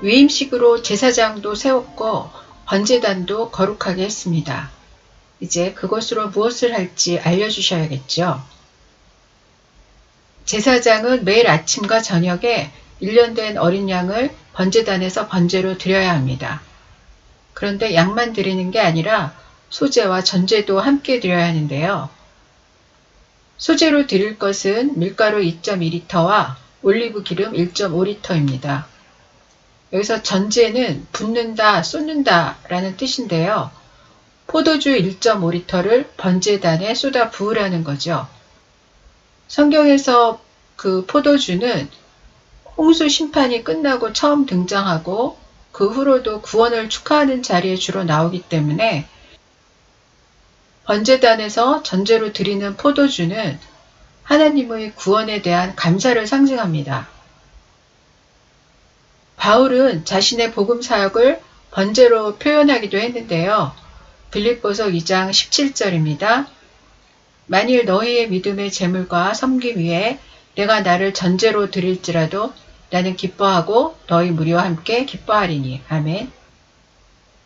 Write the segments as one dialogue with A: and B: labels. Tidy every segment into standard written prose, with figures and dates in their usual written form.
A: 위임식으로 제사장도 세웠고 번제단도 거룩하게 했습니다. 이제 그것으로 무엇을 할지 알려주셔야겠죠. 제사장은 매일 아침과 저녁에 1년 된 어린 양을 번제단에서 번제로 드려야 합니다. 그런데 양만 드리는 게 아니라 소제와 전제도 함께 드려야 하는데요. 소제로 드릴 것은 밀가루 2.2리터와 올리브 기름 1.5리터입니다. 여기서 전제는 붓는다, 쏟는다 라는 뜻인데요. 포도주 1.5리터를 번제단에 쏟아 부으라는 거죠. 성경에서 그 포도주는 홍수 심판이 끝나고 처음 등장하고 그 후로도 구원을 축하하는 자리에 주로 나오기 때문에 번제단에서 전제로 드리는 포도주는 하나님의 구원에 대한 감사를 상징합니다. 바울은 자신의 복음 사역을 번제로 표현하기도 했는데요. 빌립보서 2장 17절입니다. 만일 너희의 믿음의 제물과 섬김 위에 내가 나를 전제로 드릴지라도 나는 기뻐하고 너희 무리와 함께 기뻐하리니. 아멘.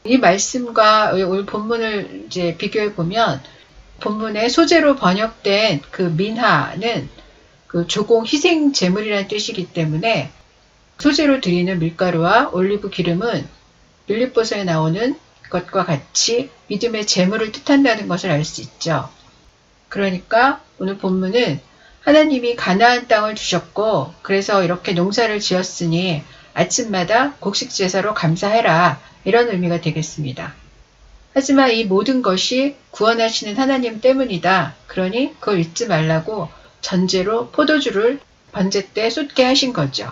A: 이 말씀과 오늘 본문을 이제 비교해 보면 본문에 소제로 번역된 그 민하는 그 조공 희생 제물이라는 뜻이기 때문에 소제로 드리는 밀가루와 올리브 기름은 빌립보서에 나오는 것과 같이 믿음의 제물을 뜻한다는 것을 알 수 있죠. 그러니까 오늘 본문은 하나님이 가나안 땅을 주셨고 그래서 이렇게 농사를 지었으니 아침마다 곡식 제사로 감사해라 이런 의미가 되겠습니다. 하지만 이 모든 것이 구원하시는 하나님 때문이다. 그러니 그걸 잊지 말라고 전제로 포도주를 번제 때 쏟게 하신 거죠.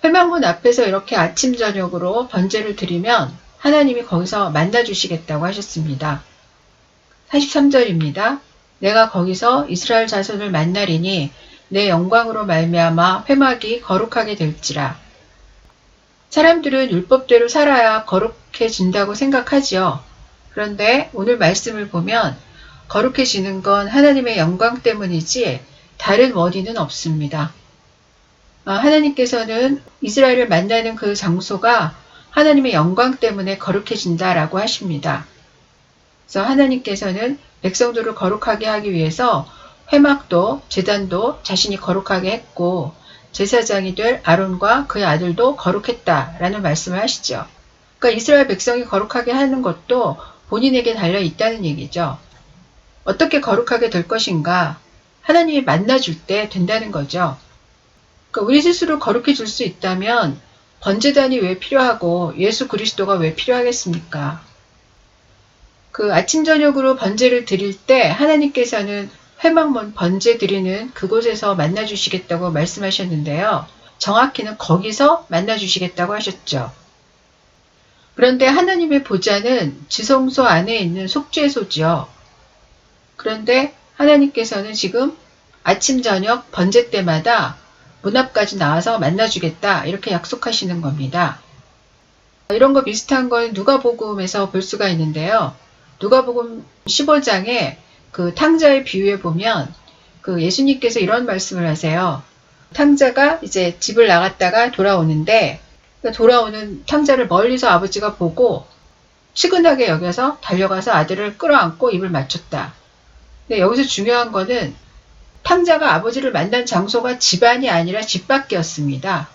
A: 회막문 앞에서 이렇게 아침 저녁으로 번제를 드리면 하나님이 거기서 만나주시겠다고 하셨습니다. 43절입니다. 내가 거기서 이스라엘 자손을 만나리니 내 영광으로 말미암아 회막이 거룩하게 될지라. 사람들은 율법대로 살아야 거룩해진다고 생각하지요. 그런데 오늘 말씀을 보면 거룩해지는 건 하나님의 영광 때문이지 다른 원인은 없습니다. 하나님께서는 이스라엘을 만나는 그 장소가 하나님의 영광 때문에 거룩해진다라고 하십니다. 그래서 하나님께서는 백성들을 거룩하게 하기 위해서 회막도 제단도 자신이 거룩하게 했고 제사장이 될 아론과 그의 아들도 거룩했다라는 말씀을 하시죠. 그러니까 이스라엘 백성이 거룩하게 하는 것도 본인에게 달려 있다는 얘기죠. 어떻게 거룩하게 될 것인가? 하나님이 만나줄 때 된다는 거죠. 그러니까 우리 스스로 거룩해질 수 있다면 번제단이 왜 필요하고 예수 그리스도가 왜 필요하겠습니까? 그 아침 저녁으로 번제를 드릴 때 하나님께서는 회막문 번제 드리는 그곳에서 만나주시겠다고 말씀하셨는데요. 정확히는 거기서 만나주시겠다고 하셨죠. 그런데 하나님의 보좌는 지성소 안에 있는 속죄소지요. 그런데 하나님께서는 지금 아침 저녁 번제 때마다 문 앞까지 나와서 만나주겠다 이렇게 약속하시는 겁니다. 이런 거 비슷한 건 누가복음에서 볼 수가 있는데요. 누가복음 15장에 그 탕자의 비유에 보면 그 예수님께서 이런 말씀을 하세요. 탕자가 이제 집을 나갔다가 돌아오는데 돌아오는 탕자를 멀리서 아버지가 보고 측은하게 여겨서 달려가서 아들을 끌어안고 입을 맞췄다. 근데 여기서 중요한 거는 탕자가 아버지를 만난 장소가 집안이 아니라 집 밖이었습니다.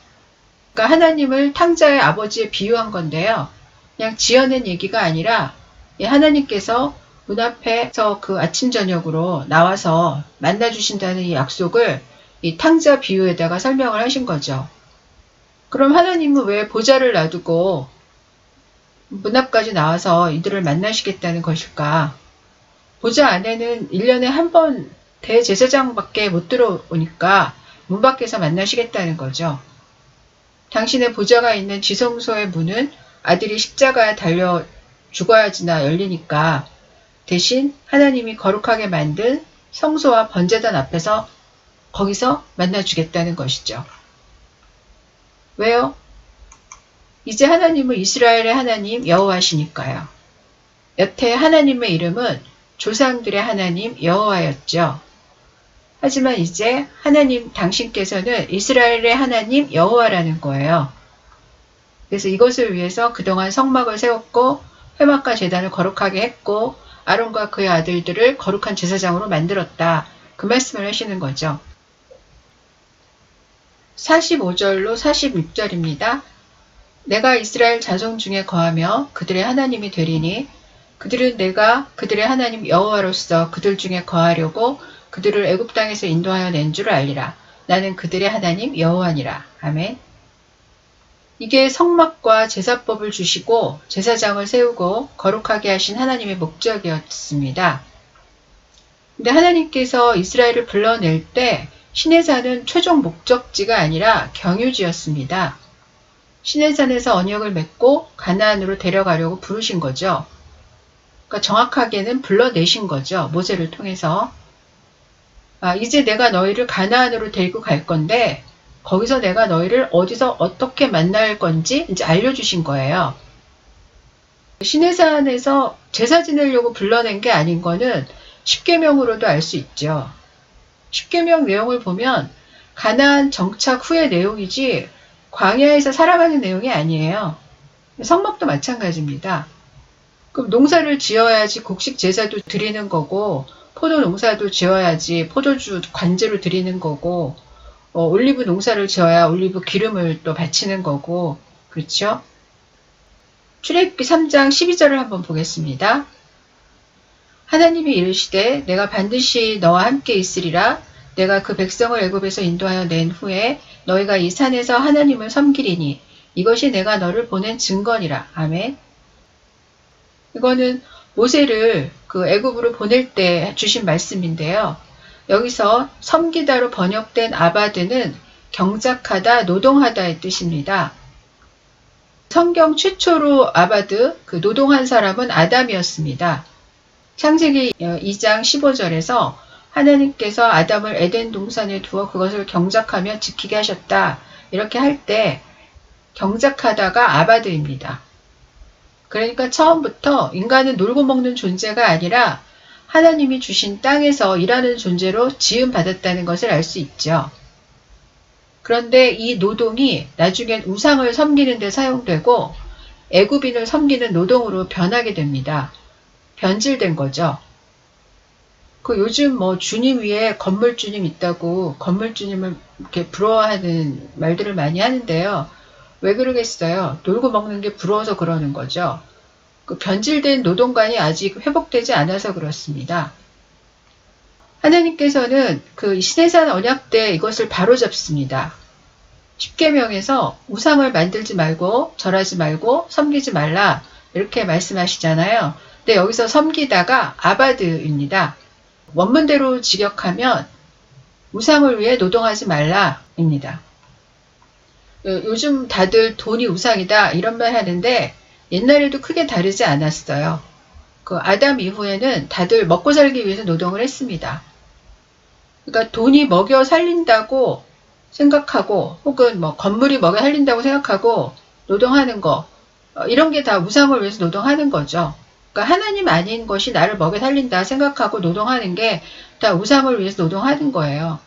A: 그러니까 하나님을 탕자의 아버지에 비유한 건데요. 그냥 지어낸 얘기가 아니라 하나님께서 문 앞에서 그 아침 저녁으로 나와서 만나주신다는 이 약속을 이 탕자 비유에다가 설명을 하신 거죠. 그럼 하나님은 왜 보좌를 놔두고 문 앞까지 나와서 이들을 만나시겠다는 것일까? 보좌 안에는 1년에 한 번 대제사장밖에 못 들어오니까 문 밖에서 만나시겠다는 거죠. 당신의 보좌가 있는 지성소의 문은 아들이 십자가에 달려 죽어야지나 열리니까 대신 하나님이 거룩하게 만든 성소와 번제단 앞에서 거기서 만나주겠다는 것이죠. 왜요? 이제 하나님은 이스라엘의 하나님 여호와시니까요. 여태 하나님의 이름은 조상들의 하나님 여호와였죠. 하지만 이제 하나님 당신께서는 이스라엘의 하나님 여호와라는 거예요. 그래서 이것을 위해서 그동안 성막을 세웠고 회막과 제단을 거룩하게 했고 아론과 그의 아들들을 거룩한 제사장으로 만들었다. 그 말씀을 하시는 거죠. 45절로 46절입니다. 내가 이스라엘 자손 중에 거하며 그들의 하나님이 되리니 그들은 내가 그들의 하나님 여호와로서 그들 중에 거하려고 그들을 애굽 땅에서 인도하여 낸 줄 알리라. 나는 그들의 하나님 여호와니라. 아멘. 이게 성막과 제사법을 주시고 제사장을 세우고 거룩하게 하신 하나님의 목적이었습니다. 근데 하나님께서 이스라엘을 불러낼 때 시내산은 최종 목적지가 아니라 경유지였습니다. 시내산에서 언약을 맺고 가나안으로 데려가려고 부르신 거죠. 그러니까 정확하게는 불러내신 거죠. 모세를 통해서. 이제 내가 너희를 가나안으로 데리고 갈 건데 거기서 내가 너희를 어디서 어떻게 만날 건지 이제 알려주신 거예요. 시내산에서 제사 지내려고 불러낸 게 아닌 거는 십계명으로도 알 수 있죠. 십계명 내용을 보면 가나안 정착 후의 내용이지 광야에서 살아가는 내용이 아니에요. 성막도 마찬가지입니다. 그럼 농사를 지어야지 곡식 제사도 드리는 거고 포도 농사도 지어야지 포도주 관제로 드리는 거고 올리브 농사를 지어야 올리브 기름을 또 바치는 거고 그렇죠? 출애굽기 3장 12절을 한번 보겠습니다. 하나님이 이르시되 내가 반드시 너와 함께 있으리라. 내가 그 백성을 애굽에서 인도하여 낸 후에 너희가 이 산에서 하나님을 섬기리니 이것이 내가 너를 보낸 증거니라. 아멘. 이거는 모세를 그 애굽으로 보낼 때 주신 말씀인데요. 여기서 섬기다로 번역된 아바드는 경작하다, 노동하다의 뜻입니다. 성경 최초로 아바드, 그 노동한 사람은 아담이었습니다. 창세기 2장 15절에서 하나님께서 아담을 에덴 동산에 두어 그것을 경작하며 지키게 하셨다. 이렇게 할 때 경작하다가 아바드입니다. 그러니까 처음부터 인간은 놀고 먹는 존재가 아니라 하나님이 주신 땅에서 일하는 존재로 지음받았다는 것을 알 수 있죠. 그런데 이 노동이 나중엔 우상을 섬기는 데 사용되고 애굽인을 섬기는 노동으로 변하게 됩니다. 변질된 거죠. 그 요즘 뭐 주님 위에 건물주님 있다고 건물주님을 이렇게 부러워하는 말들을 많이 하는데요. 왜 그러겠어요? 놀고 먹는 게 부러워서 그러는 거죠. 그 변질된 노동관이 아직 회복되지 않아서 그렇습니다. 하나님께서는 그 시내산 언약 때 이것을 바로잡습니다. 십계명에서 우상을 만들지 말고 절하지 말고 섬기지 말라 이렇게 말씀하시잖아요. 근데 여기서 섬기다가 아바드입니다. 원문대로 직역하면 우상을 위해 노동하지 말라입니다. 요즘 다들 돈이 우상이다 이런 말 하는데 옛날에도 크게 다르지 않았어요. 그 아담 이후에는 다들 먹고 살기 위해서 노동을 했습니다. 그러니까 돈이 먹여 살린다고 생각하고 혹은 뭐 건물이 먹여 살린다고 생각하고 노동하는 거 이런 게 다 우상을 위해서 노동하는 거죠. 그러니까 하나님 아닌 것이 나를 먹여 살린다 생각하고 노동하는 게 다 우상을 위해서 노동하는 거예요.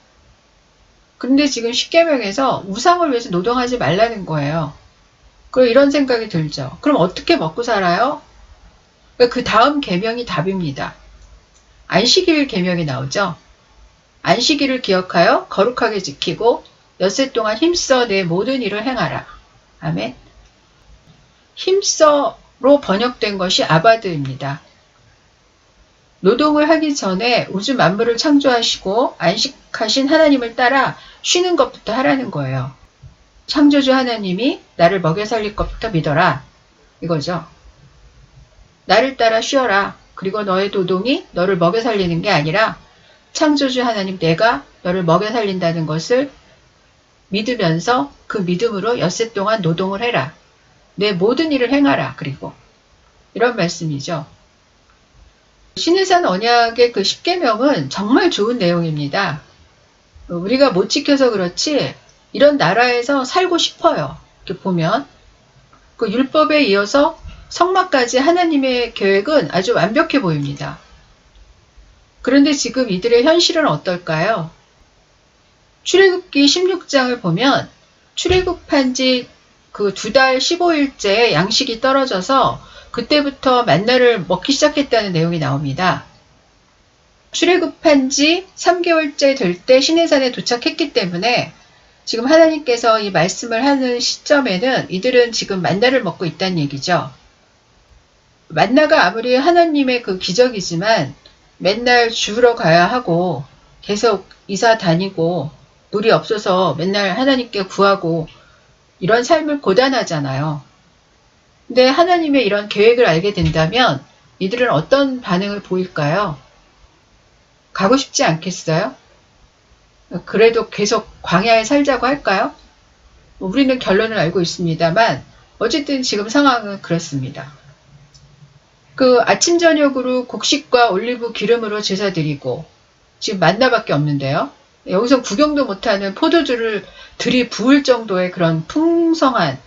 A: 그런데 지금 십계명에서 우상을 위해서 노동하지 말라는 거예요. 그럼 이런 생각이 들죠. 그럼 어떻게 먹고 살아요? 그 다음 계명이 답입니다. 안식일 계명이 나오죠. 안식일을 기억하여 거룩하게 지키고 엿새 동안 힘써 내 모든 일을 행하라. 아멘. 힘써로 번역된 것이 아바드입니다. 노동을 하기 전에 우주 만물을 창조하시고 안식하신 하나님을 따라 쉬는 것부터 하라는 거예요. 창조주 하나님이 나를 먹여 살릴 것부터 믿어라. 이거죠. 나를 따라 쉬어라. 그리고 너의 노동이 너를 먹여 살리는 게 아니라 창조주 하나님 내가 너를 먹여 살린다는 것을 믿으면서 그 믿음으로 엿새 동안 노동을 해라. 내 모든 일을 행하라. 그리고 이런 말씀이죠. 시내산 언약의 그 십계명은 정말 좋은 내용입니다. 우리가 못 지켜서 그렇지 이런 나라에서 살고 싶어요. 이렇게 보면 그 율법에 이어서 성막까지 하나님의 계획은 아주 완벽해 보입니다. 그런데 지금 이들의 현실은 어떨까요? 출애굽기 16장을 보면 출애굽한 지 그 2달 15일째 양식이 떨어져서 그때부터 만나를 먹기 시작했다는 내용이 나옵니다. 출애굽한 지 3개월째 될 때 시내산에 도착했기 때문에 지금 하나님께서 이 말씀을 하는 시점에는 이들은 지금 만나를 먹고 있다는 얘기죠. 만나가 아무리 하나님의 그 기적이지만 맨날 주우러 가야 하고 계속 이사 다니고 물이 없어서 맨날 하나님께 구하고 이런 삶을 고단하잖아요. 근데 하나님의 이런 계획을 알게 된다면 이들은 어떤 반응을 보일까요? 가고 싶지 않겠어요? 그래도 계속 광야에 살자고 할까요? 우리는 결론을 알고 있습니다만 어쨌든 지금 상황은 그렇습니다. 그 아침 저녁으로 곡식과 올리브 기름으로 제사 드리고 지금 만나밖에 없는데요. 여기서 구경도 못하는 포도주를 들이부을 정도의 그런 풍성한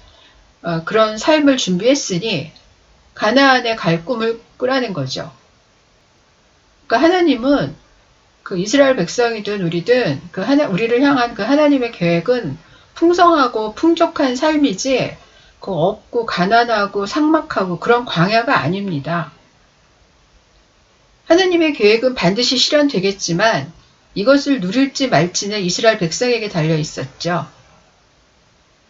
A: 그런 삶을 준비했으니 가나안에 갈 꿈을 꾸라는 거죠. 그러니까 하나님은 그 이스라엘 백성이든 우리든 우리를 향한 그 하나님의 계획은 풍성하고 풍족한 삶이지 그 없고 가난하고 삭막하고 그런 광야가 아닙니다. 하나님의 계획은 반드시 실현되겠지만 이것을 누릴지 말지는 이스라엘 백성에게 달려 있었죠.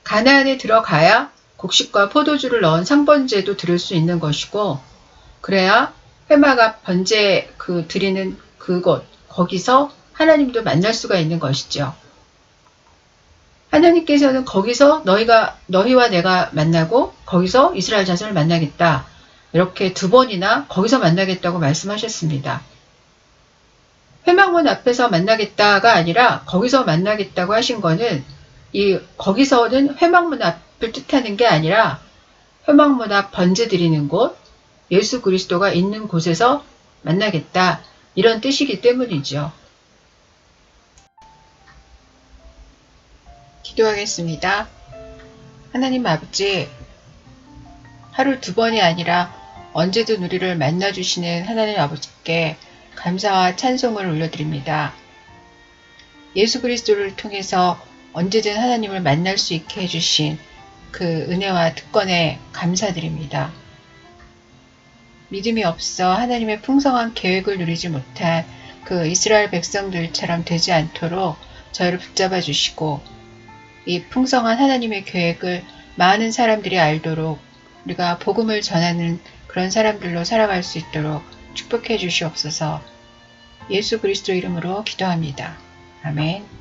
A: 가나안에 들어가야 곡식과 포도주를 넣은 상번제도 드릴 수 있는 것이고 그래야 회막 번제 드리는 그곳 거기서 하나님도 만날 수가 있는 것이죠. 하나님께서는 거기서 너희와 내가 만나고 거기서 이스라엘 자손을 만나겠다. 이렇게 2번이나 거기서 만나겠다고 말씀하셨습니다. 회막문 앞에서 만나겠다가 아니라 거기서 만나겠다고 하신 거는 거기서는 회막문 앞을 뜻하는 게 아니라 회막문 앞 번제 드리는 곳, 예수 그리스도가 있는 곳에서 만나겠다. 이런 뜻이기 때문이죠. 기도하겠습니다. 하나님 아버지, 하루 2번이 아니라 언제든 우리를 만나주시는 하나님 아버지께 감사와 찬송을 올려드립니다. 예수 그리스도를 통해서 언제든 하나님을 만날 수 있게 해주신 그 은혜와 특권에 감사드립니다. 믿음이 없어 하나님의 풍성한 계획을 누리지 못한 그 이스라엘 백성들처럼 되지 않도록 저희를 붙잡아 주시고 이 풍성한 하나님의 계획을 많은 사람들이 알도록 우리가 복음을 전하는 그런 사람들로 살아갈 수 있도록 축복해 주시옵소서. 예수 그리스도 이름으로 기도합니다. 아멘.